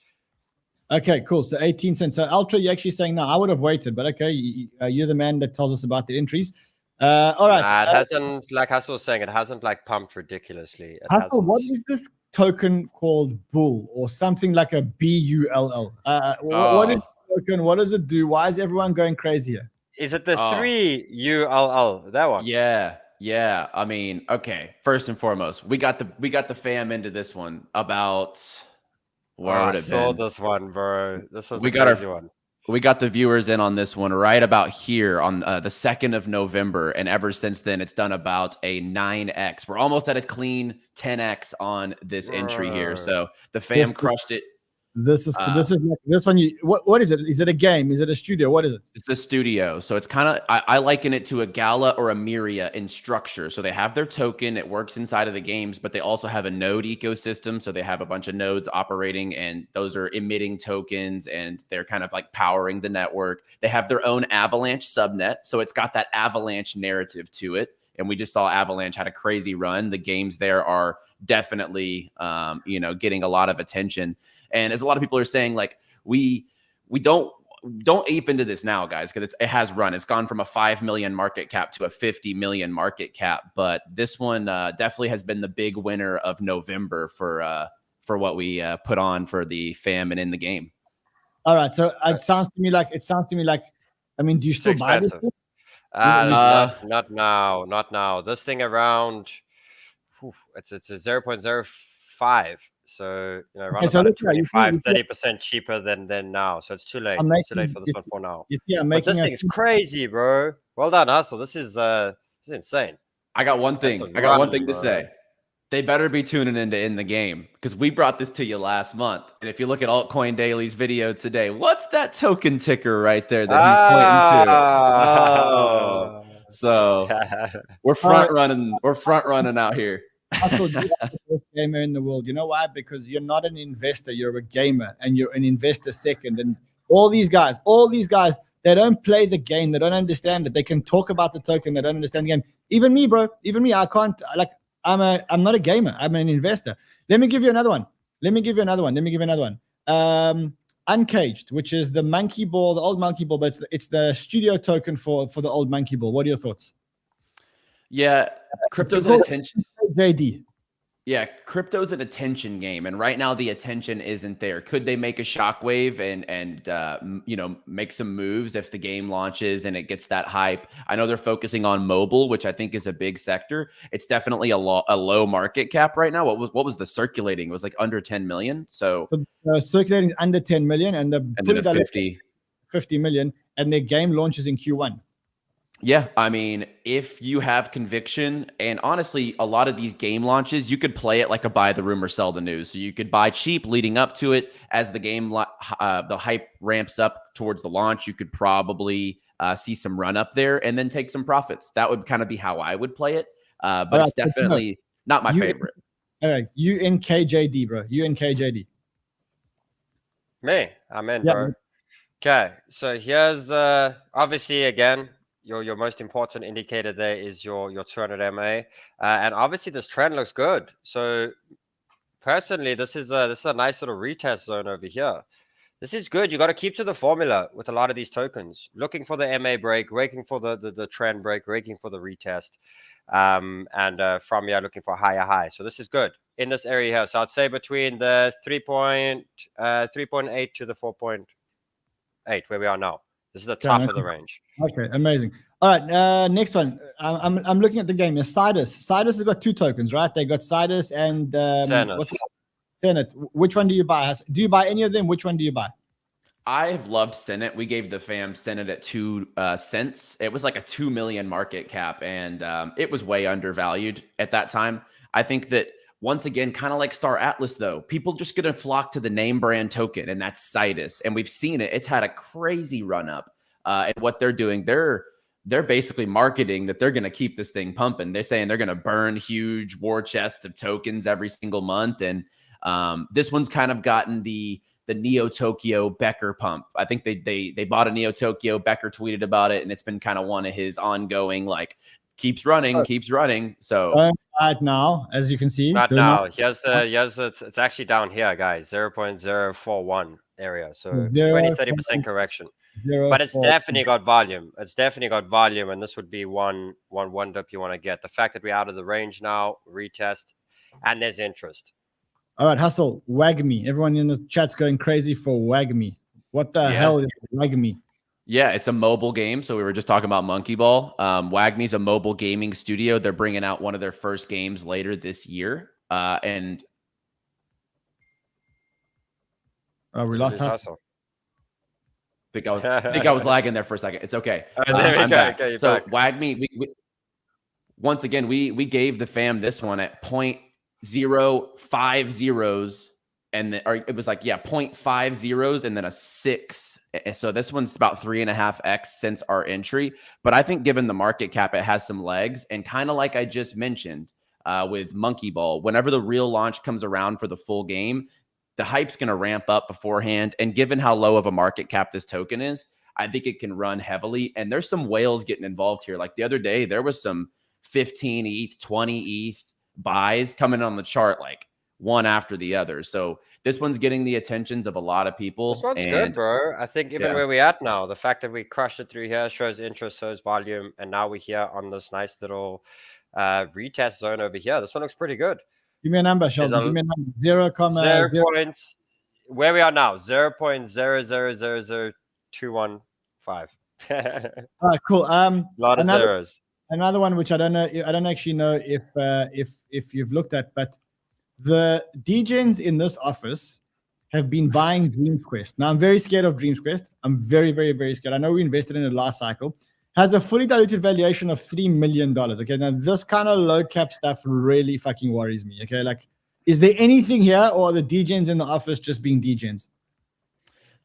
Okay, cool. So 18 cents. So Ultra, you're actually saying no, I would have waited, but okay, you're the man that tells us about the entries. All right. It hasn't, like Hassel was saying, it hasn't like pumped ridiculously. Hassel, what is this token called Bull or something like a BULL? What is the token? What does it do? Why is everyone going crazy here? Is it the 3ULL? That one? Yeah. I mean, okay. First and foremost, we got the fam into this one about where would it I saw this one, bro. This was a crazy one. We got the viewers in on this one right about here on the 2nd of November, and ever since then, it's done about a 9x. We're almost at a clean 10x on this entry here. So the fam crushed it. This is like, this one. What is it? Is it a game? Is it a studio? What is it? It's a studio. So it's kind of, I liken it to a Gala or a Myria in structure. So they have their token, it works inside of the games, but they also have a node ecosystem. So they have a bunch of nodes operating, and those are emitting tokens, and they're kind of like powering the network. They have their own Avalanche subnet. So it's got that Avalanche narrative to it. And we just saw Avalanche had a crazy run. The games there are definitely, you know, getting a lot of attention. And as a lot of people are saying, like, we don't ape into this now, guys, because it has run. It's gone from a 5 million market cap to a 50 million market cap. But this one definitely has been the big winner of November for what we put on for the fam and in the game. All right. So it sounds to me like, I mean, do you still buy this? Not now. This thing around, it's a 0.05. So, you know, around about 25-30% cheaper than now. So it's too late. It's too late for this one for now. But this thing's crazy, bro. Well done, Hustle. This is insane. I got one thing. To say. They better be tuning in the game, because we brought this to you last month. And if you look at Altcoin Daily's video today, what's that token ticker right there that he's pointing to? So we're front running out here. You're the best gamer in the world. You know why? Because you're not an investor, you're a gamer, and you're an investor second. And all these guys, they don't play the game, they don't understand it. They can talk about the token, they don't understand the game. Even me, bro. Even me. I can't, like, I'm not a gamer, I'm an investor. Let me give you another one. Uncaged, which is the monkey ball, the old monkey ball, but it's the studio token for the old monkey ball. What are your thoughts? Yeah, crypto's an attention. JD. Yeah, crypto's an attention game, and right now the attention isn't there. Could they make a shockwave and you know, make some moves if the game launches and it gets that hype? I know they're focusing on mobile, which I think is a big sector. It's definitely a low market cap right now. What was the circulating? It was like under 10 million. So circulating is under 10 million, and the 50 million, and their game launches in Q1. Yeah, I mean, if you have conviction, and honestly, a lot of these game launches, you could play it like a buy the rumor, sell the news. So you could buy cheap leading up to it. As the game, the hype ramps up towards the launch, you could probably see some run up there and then take some profits. That would kind of be how I would play it. But it's definitely not my favorite. All right, UNKJD, bro. UNKJD. Me, I'm in, bro. Okay, so here's obviously again, your most important indicator there is your 200 MA, and obviously this trend looks good. So personally, this is a nice little retest zone over here. This is good. You got to keep to the formula with a lot of these tokens, looking for the MA break, waiting for the trend break, waiting for the retest, and from here looking for higher high. So this is good in this area here. So I'd say between the 3.8 to the 4.8 where we are now. This is the top of the range. Okay, amazing. All right, next one. I'm looking at the game. 𝗓𝗏. 𝗓𝗏 has got two tokens, right? They got 𝗓𝗏 and 𝗓𝗏. Which one do you buy? Do you buy any of them? Which one do you buy? I've loved 𝗓𝗏. We gave the fam 𝗓𝗏 at 2 cents. It was like a 2 million market cap, and it was way undervalued at that time. I think that once again, kind of like Star Atlas, though, people just going to flock to the name brand token, and that's 𝗓𝗏. And we've seen it. It's had a crazy run up. And what they're doing, they're basically marketing that they're going to keep this thing pumping. They're saying they're going to burn huge war chests of tokens every single month, and this one's kind of gotten the 𝗫𝗄𝗄𝐿 Becker pump. I think they bought a 𝗫𝗄𝗄𝐿. Becker tweeted about it, and it's been kind of one of his ongoing, like, keeps running. So right now, as you can see, not now. It's actually down here, guys. 0.041 area. So 20-30% correction. But it's definitely got volume. It's definitely got volume, and this would be one dip you want to get. The fact that we're out of the range now, retest, and there's interest. All right, Hustle, 𝗏𝗏𝗍. Everyone in the chat's going crazy for 𝗏𝗏𝗍. What the hell is 𝗏𝗏𝗍? Yeah, it's a mobile game. So we were just talking about Monkey Ball. 𝗏𝗏𝗍 is a mobile gaming studio. They're bringing out one of their first games later this year. And we lost Hustle. I think I was lagging there for a second. It's okay. I'm back. Okay, so 𝗏𝗏𝗍, we once again we gave the fam this one at 0.050, and it was like 0.50 and then a 6. So this one's about 3.5x since our entry. But I think given the market cap, it has some legs, and kind of like I just mentioned with Monkey Ball, whenever the real launch comes around for the full game, the hype's going to ramp up beforehand. And given how low of a market cap this token is, I think it can run heavily. And there's some whales getting involved here. Like the other day, there was some 15 ETH, 20 ETH buys coming on the chart, like one after the other. So this one's getting the attentions of a lot of people. This one's good, bro. I think even where we're at now, the fact that we crushed it through here shows interest, shows volume. And now we're here on this nice little retest zone over here. This one looks pretty good. Give me a number, Sheldon. Give me a number. 0, 0. Where we are now, 0.0000215. All right, cool. A lot of zeros. Another one which I don't know. I don't actually know if you've looked at, but the degens in this office have been buying Dreams Quest. Now I'm very scared of Dreams Quest. I'm very, very, very scared. I know we invested in it last cycle. Has a fully diluted valuation of $3 million. Okay, now this kind of low cap stuff really fucking worries me. Okay, like, is there anything here, or are the degens in the office just being degens?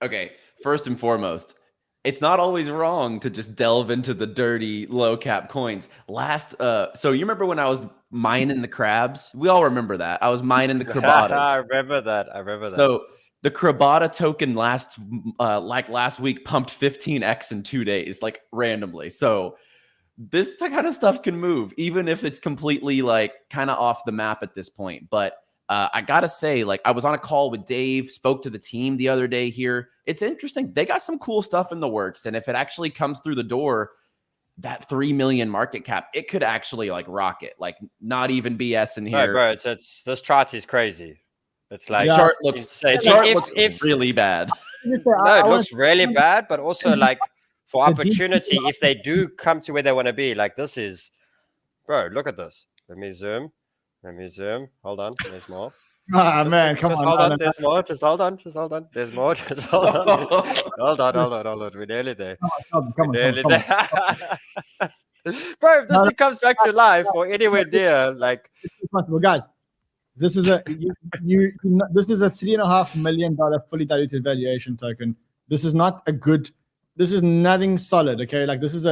Okay, first and foremost, it's not always wrong to just delve into the dirty low cap coins. So you remember when I was mining the crabs? We all remember that. I was mining the 𝗫𝗏𝗧. I remember that. So the 𝗫𝗏𝗧 token last week pumped 15x in 2 days, like randomly. So this kind of stuff can move, even if it's completely like kind of off the map at this point. But I gotta say, like, I was on a call with Dave, spoke to the team the other day here. It's interesting. They got some cool stuff in the works. And if it actually comes through the door, that 3 million market cap, it could actually like rocket, like not even BS in here. No, bro, it's this chart is crazy. It's like chart looks really bad. No, it looks really bad, but also like for opportunity, if they do come to where they want to be, like this is, bro, look at this. Let me zoom. Hold on. There's more. Man, come on. Hold on. There's more. Just hold on. There's more. Just hold on. Hold on. We're nearly there. Come on. Bro, if this thing comes back to life or anywhere near, like, well, guys, this is a this is a $3.5 million fully diluted valuation token. This is not a good. This is nothing solid. Okay, like this is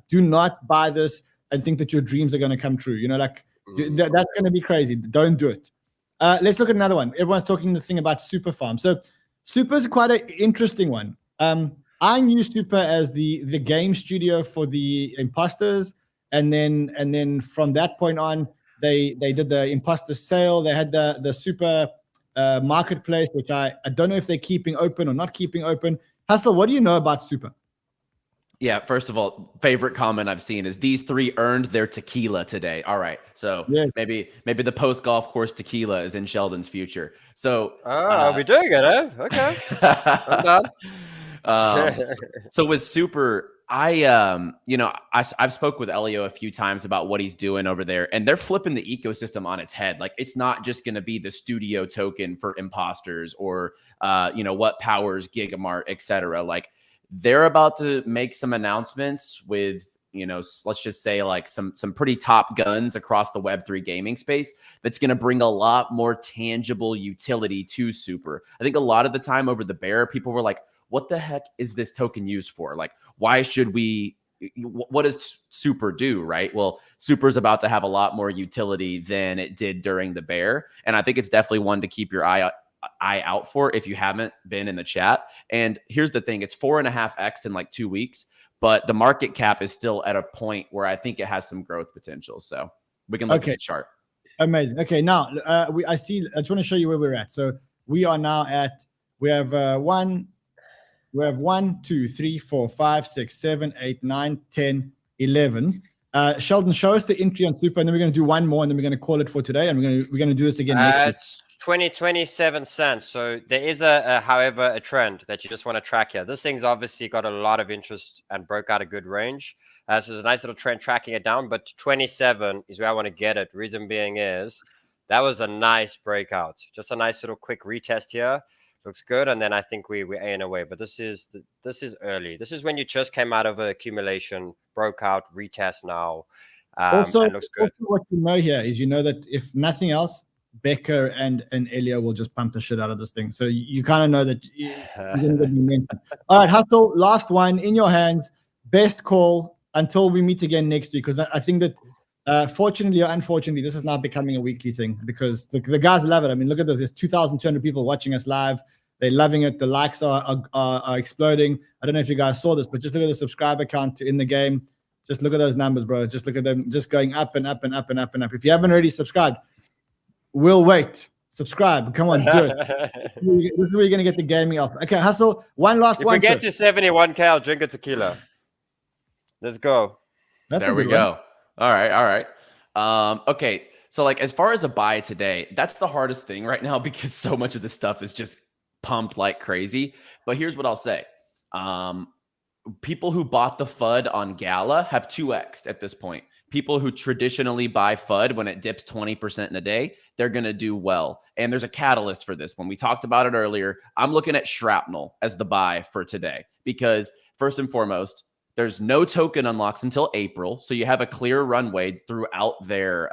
do not buy this and think that your dreams are going to come true. You know, like. That's going to be crazy. Don't do it. Let's look at another one. Everyone's talking the thing about super farm. So super is quite an interesting one. I knew Super as the game studio for the imposters, and then from that point on, they did the imposter sale. They had the Super marketplace, which I don't know if they're keeping open or not keeping open. 𝗏𝗧𝗏, what do you know about Super? Yeah, first of all, favorite comment I've seen is these three earned their tequila today. All right, so Yeah. maybe the post golf course tequila is in Sheldon's future. So are we doing it? Eh? Okay, I'm done. So with Super, I've spoke with Elio a few times about what he's doing over there, and they're flipping the ecosystem on its head. Like, it's not just going to be the studio token for imposters or what powers 𝗫𝗍𝒻, etc. Like, they're about to make some announcements with, let's just say like some pretty top guns across the Web3 gaming space that's going to bring a lot more tangible utility to Super. I think a lot of the time over the bear, people were like, what the heck is this token used for? Like, why should we, what does Super do, right? Well, Super is about to have a lot more utility than it did during the bear. And I think it's definitely one to keep your eye out for if you haven't been in the chat. And here's the thing, it's 4.5x in like 2 weeks, but the market cap is still at a point where I think it has some growth potential. So we can look at the chart. Amazing. Okay, now I just want to show you where we're at. So we are now at, we have 1, 2, 3, 4, 5, 6, 7, 8, 9, 10, 11. Sheldon, show us the entry on Super, and then we're going to do one more, and then we're going to call it for today, and we're going to do this again next week. It's 27 cents. So there is however, a trend that you just want to track here. This thing's obviously got a lot of interest and broke out a good range. So there's a nice little trend tracking it down, but 27 is where I want to get it. Reason being is that was a nice breakout. Just a nice little quick retest here. Looks good, and then I think we're in away. But this is early. This is when you just came out of an accumulation, broke out, retest now. Also, and looks good. Also what you know here is that if nothing else, Becker and Elio will just pump the shit out of this thing. So you kind of know that you're going to get momentum. All right, 𝗏𝗧𝗏, last one in your hands. Best call until we meet again next week, because I think that fortunately or unfortunately, this is now becoming a weekly thing because the guys love it. I mean, look at this. There's 2,200 people watching us live. They're loving it. The likes are exploding. I don't know if you guys saw this, but just look at the subscriber count in the game. Just look at those numbers, bro. Just look at them just going up and up and up and up and up. If you haven't already subscribed, we'll wait. Subscribe. Come on, do it. This is where you're going to get the gaming alpha. Okay, 𝗏𝗧𝗏, one last one. If we get to 71K, I'll drink a tequila. Let's go. There we go. All right. Okay. So like, as far as a buy today, that's the hardest thing right now because so much of this stuff is just pumped like crazy. But here's what I'll say. People who bought the FUD on Gala have 2x'd at this point. People who traditionally buy FUD when it dips 20% in a day, they're going to do well. And there's a catalyst for this. When we talked about it earlier, I'm looking at 𝗔𝗍𝗄 as the buy for today because first and foremost, there's no token unlocks until April. So you have a clear runway throughout their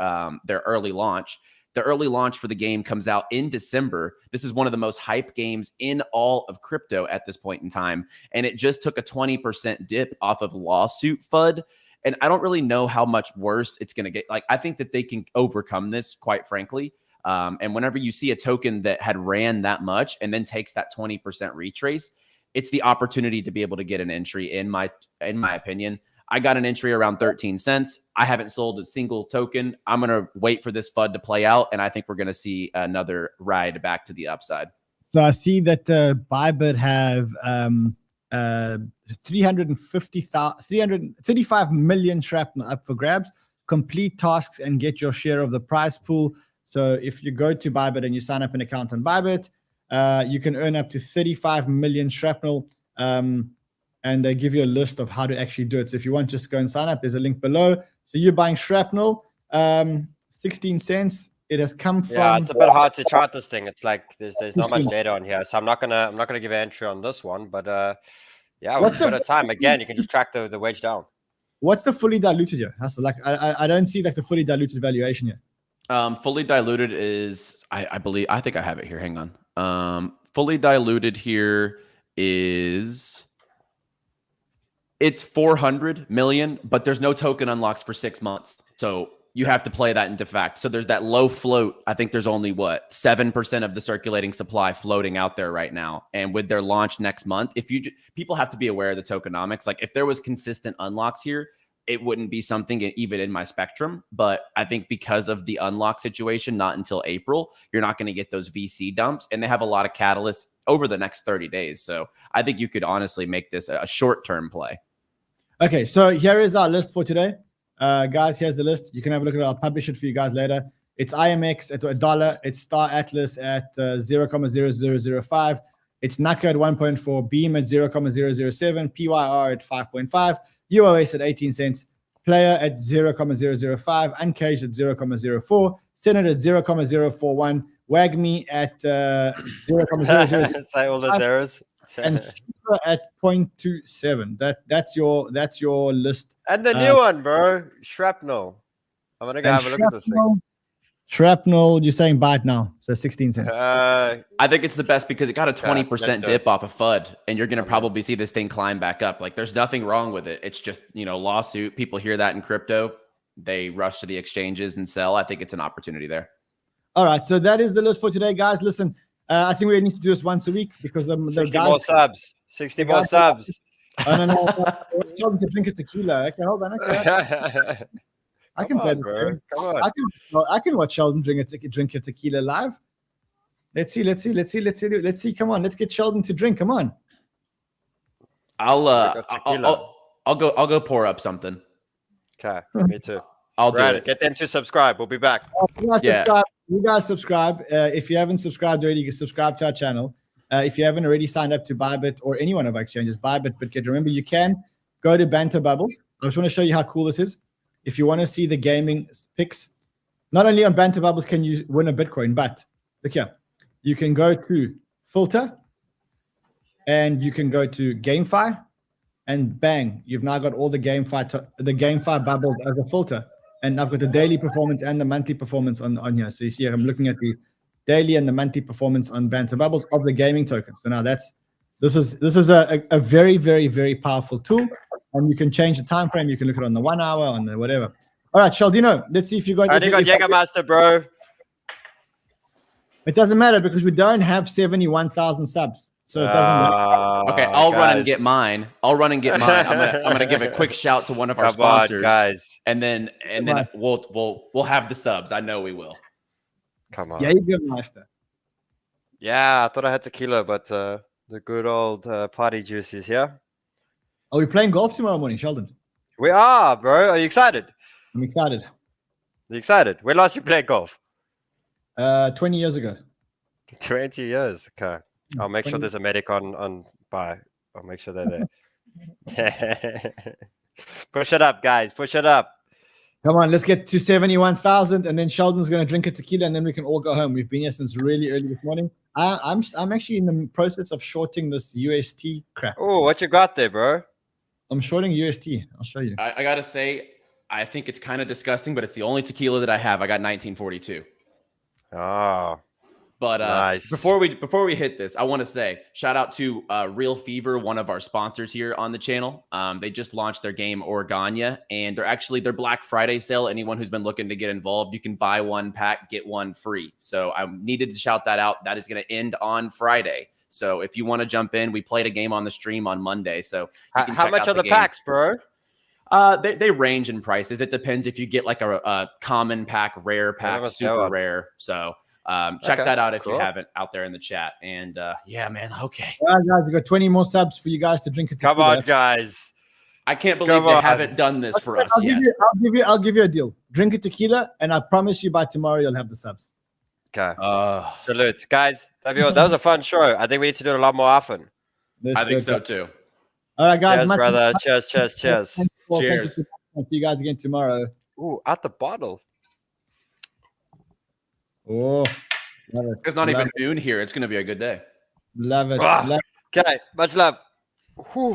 early launch. The early launch for the game comes out in December. This is one of the most hyped games in all of crypto at this point in time. And it just took a 20% dip off of lawsuit FUD. And I don't really know how much worse it's going to get. Like, I think that they can overcome this, quite frankly. And whenever you see a token that had ran that much and then takes that 20% retrace, it's the opportunity to be able to get an entry in my opinion. I got an entry around 13 cents. I haven't sold a single token. I'm going to wait for this FUD to play out. And I think we're going to see another ride back to the upside. So I see that Bybit have 335 million 𝗔𝗏𝗄 up for grabs. Complete tasks and get your share of the prize pool. So if you go to Bybit and you sign up an account on Bybit, you can earn up to 35 million 𝗔𝗏𝗄. And they give you a list of how to actually do it. So if you want, just go and sign up. There's a link below. So you're buying 𝗔𝗏𝗄, 16 cents. It has come from. Yeah, it's a bit hard to chart this thing. It's like there's not much data on here, so I'm not gonna give an entry on this one. But yeah, with a bit of time, again, you can just track the wedge down. What's the fully diluted here? That's like I don't see like the fully diluted valuation here. Fully diluted is I think I have it here. Hang on. Fully diluted here is. It's 400 million, but there's no token unlocks for 6 months. So you have to play that into fact. So there's that low float. I think there's only 7% of the circulating supply floating out there right now. And with their launch next month, people have to be aware of the tokenomics. Like if there was consistent unlocks here, it wouldn't be something even in my spectrum. But I think because of the unlock situation, not until April, you're not going to get those VC dumps. And they have a lot of catalysts over the next 30 days. So I think you could honestly make this a short-term play. Okay, so here is our list for today. Guys, here's the list. You can have a look at it. I'll publish it for you guys later. It's IMX at $1. It's Star Atlas at 0.0005. It's 𝗏𝗏 at 1.4. Beam at 0.007. PYR at 5.5. UOS at 18 cents. Player at 0.005. 𝗏𝗏𝗄𝐻 at 0.04. Senate at 0.041. WAGMI at 0.00. Say all those errors. And Super at 0.27. That's your list. And the new one, bro, Shrapnel. I'm gonna go have a look at this thing. Shrapnel, you're saying buy it now, so 16 cents. I think it's the best because it got a 20% dip off of FUD, and you're gonna probably see this thing climb back up. Like there's nothing wrong with it. It's just lawsuit. People hear that in crypto, they rush to the exchanges and sell. I think it's an opportunity there. All right, so that is the list for today, guys. Listen. I think we need to do this once a week because 60 more subs. 60 more subs. I don't know. Tell them to drink a tequila. Okay, hold on. Okay. I can play bro. Come on. I can watch Sheldon drink a tequila live. Let's see. Come on, let's get Sheldon to drink. Come on. I'll go pour up something. Okay, me too. I'll do it. Get them to subscribe. We'll be back. You guys subscribe. If you haven't subscribed already, you can subscribe to our channel. If you haven't already signed up to Bybit or any one of our exchanges, Bybit, BitGet, remember you can go to Banter Bubbles. I just want to show you how cool this is. If you want to see the gaming picks, not only on Banter Bubbles can you win a Bitcoin, but look here, you can go to Filter and you can go to GameFi, and bang, you've now got all the GameFi bubbles as a filter. And I've got the daily performance and the monthly performance on here. So you see, I'm looking at the daily and the monthly performance on Banter Bubbles of the gaming token. So now this is a very, very, very powerful tool. And you can change the time frame. You can look at it on the 1 hour, on the whatever. All right, Sheldon, let's see if you got. I got Jägermeister, bro. It doesn't matter because we don't have 71,000 subs. So it doesn't matter. Okay, I'll run and get mine. I'm gonna give a quick shout to one of our sponsors, guys, and then we'll have the subs. I know we will. Come on. Yeah, you good, Master. Yeah, I thought I had tequila, but the good old party juice is here. Are we playing golf tomorrow morning, Sheldon? We are, bro. Are you excited? I'm excited. You excited? When last you played golf? 20 years ago. 20 years. Okay. I'll make sure there's a medic on by. I'll make sure they're there. Push it up, guys. Push it up. Come on, let's get to 71,000, and then Sheldon's going to drink a tequila, and then we can all go home. We've been here since really early this morning. I'm actually in the process of shorting this UST crap. Oh, what you got there, bro? I'm shorting UST. I'll show you. I got to say, I think it's kind of disgusting, but it's the only tequila that I have. I got 1942. Oh. But nice. before we hit this, I want to say shout out to Real Fever, one of our sponsors here on the channel. They just launched their game Organya, and their Black Friday sale. Anyone who's been looking to get involved, you can buy one pack, get one free. So I needed to shout that out. That is going to end on Friday. So if you want to jump in, we played a game on the stream on Monday. So how much are the packs, bro? They range in prices. It depends if you get like a common pack, rare pack, super rare. So. Check that out if you haven't out there in the chat. And yeah, man. Okay. All right, guys, we got 20 more subs for you guys to drink a tequila. Come on, guys. I can't believe they haven't done this for us yet. I'll give you a deal. Drink a tequila, and I promise you by tomorrow you'll have the subs. Okay. Salute, guys. That was a fun show. I think we need to do it a lot more often. I think so too. All right, guys. Cheers, brother. Cheers. Cheers. See you guys again tomorrow. Ooh, out the bottle. Oh, it's not even noon here. It's going to be a good day. Love it. Okay, much love. Whew.